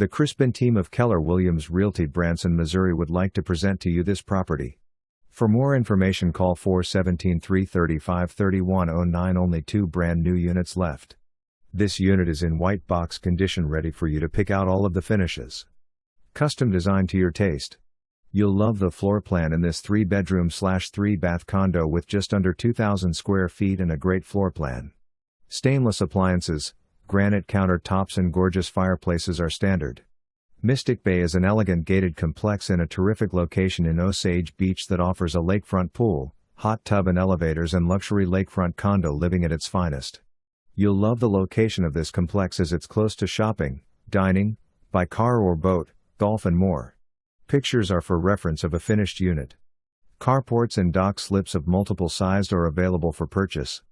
The Crispin team of Keller Williams Realty Branson, Missouri would like to present to you this property. For more information call 417-335-3109. Only 2 brand new units left. This unit is in white box condition, ready for you to pick out all of the finishes. Custom designed to your taste. You'll love the floor plan in this 3-bedroom/3-bath condo with just under 2,000 square feet and a great floor plan. Stainless appliances, granite countertops and gorgeous fireplaces are standard. Mystic Bay is an elegant gated complex in a terrific location in Osage Beach that offers a lakefront pool, hot tub and elevators, and luxury lakefront condo living at its finest. You'll love the location of this complex as it's close to shopping, dining, by car or boat, golf and more. Pictures are for reference of a finished unit. Carports and dock slips of multiple sized are available for purchase.